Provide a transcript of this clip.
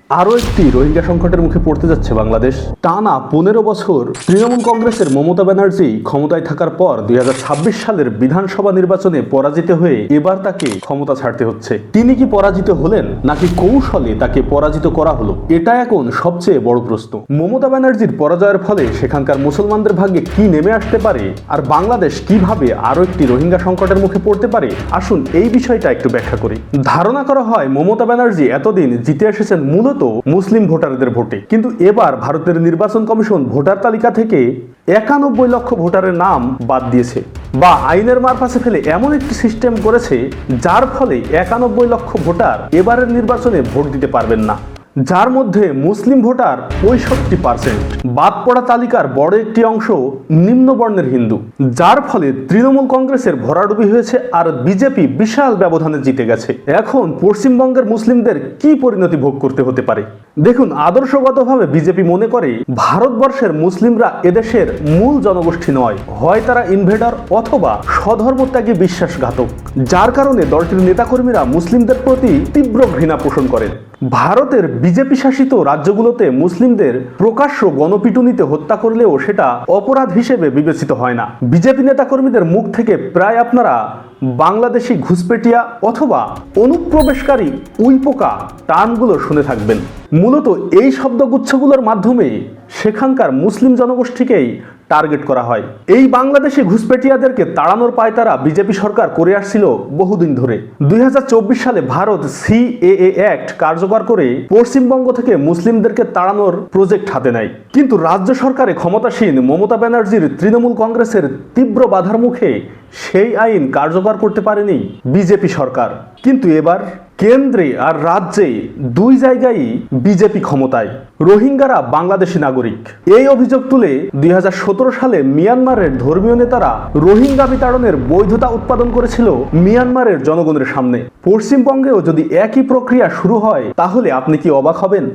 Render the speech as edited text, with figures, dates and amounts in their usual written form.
আরও একটি রোহিঙ্গা সংকটের মুখে পড়তে যাচ্ছে বাংলাদেশ। টানা 15 বছর তৃণমূল কংগ্রেসের মমতা ব্যানার্জি ক্ষমতায় থাকার পর 2026 সালের বিধানসভা নির্বাচনে পরাজিত হয়ে এবার তাকে ক্ষমতা ছাড়তে হচ্ছে। তিনি কি পরাজিত হলেন নাকি কৌশলে তাকে পরাজিত করা হলো, এটা এখন সবচেয়ে বড় প্রশ্ন। মমতা ব্যানার্জির পরাজয়ের ফলে সেখানকার মুসলমানদের ভাগ্যে কি নেমে আসতে পারে, আর বাংলাদেশ কিভাবে আরও একটি রোহিঙ্গা সংকটের মুখে পড়তে পারে, আসুন এই বিষয়টা একটু ব্যাখ্যা করি। ধারণা করা হয় মমতা ব্যানার্জি এতদিন জিতে এসেছেন মূলত মুসলিম ভোটারদের ভোটে, কিন্তু এবার ভারতের নির্বাচন কমিশন ভোটার তালিকা থেকে 91 লক্ষ ভোটারের নাম বাদ দিয়েছে বা আইনের মারফাসে ফেলে এমন একটি সিস্টেম করেছে যার ফলে 91 লক্ষ ভোটার এবারের নির্বাচনে ভোট দিতে পারবেন না, যার মধ্যে মুসলিম ভোটার 65%। বাদ পড়া তালিকার বড় একটি অংশ নিম্নবর্ণের হিন্দু, যার ফলে তৃণমূল কংগ্রেসের ভরাডুবি হয়েছে আর বিজেপি বিশাল ব্যবধানে জিতে গেছে। এখন পশ্চিমবঙ্গের মুসলিমদের কি পরিণতি ভোগ করতে হতে পারে দেখুন। আদর্শগতভাবে বিজেপি মনে করে ভারতবর্ষের মুসলিমরা এদেশের মূল জনগোষ্ঠী নয়, হয় তারা ইনভেডার অথবা স্বধর্মত্যাগী বিশ্বাসঘাতক, যার কারণে দলটির নেতাকর্মীরা মুসলিমদের প্রতি তীব্র ঘৃণা পোষণ করেন। ভারতের বিজেপি শাসিত রাজ্যগুলোতে মুসলিমদের প্রকাশ্য গণপিটুনিতে হত্যা করলেও সেটা অপরাধ হিসেবে বিবেচিত হয় না। বিজেপি নেতাকর্মীদের মুখ থেকে প্রায় আপনারা বাংলাদেশি ঘুষপেটিয়া অথবা অনুপ্রবেশকারী উইপোকা টার্মগুলো শুনে থাকবেন। মূলত এই শব্দগুচ্ছগুলোর মাধ্যমে সেখানকার মুসলিম জনগোষ্ঠীকেই টার্গেট করা হয়। এই বাংলাদেশি ঘুষপেটিয়াদেরকে তাড়ানোর পায়তারা বিজেপি সরকার করে আসছিল বহুদিন ধরে। 2024 সালে ভারত সিএএ অ্যাক্ট কার্যকর করে পশ্চিমবঙ্গ থেকে মুসলিমদেরকে তাড়ানোর প্রজেক্ট হাতে নেয়, কিন্তু রাজ্য সরকারে ক্ষমতাসীন মমতা ব্যানার্জির তৃণমূল কংগ্রেসের তীব্র বাধার মুখে সেই আইন কার্যকর করতে পারেনি বিজেপি সরকার। কিন্তু এবার কেন্দ্রে আর রাজ্যে দুই জায়গায় বিজেপি ক্ষমতায়। রোহিঙ্গারা বাংলাদেশি নাগরিক, এই অভিযোগ তুলে 2017 সালে মিয়ানমারের ধর্মীয় নেতারা রোহিঙ্গা বিতাড়নের বৈধতা উৎপাদন করেছিল মিয়ানমারের জনগণের সামনে। পশ্চিমবঙ্গেও যদি একই প্রক্রিয়া শুরু হয় তাহলে আপনি কি অবাক হবেন?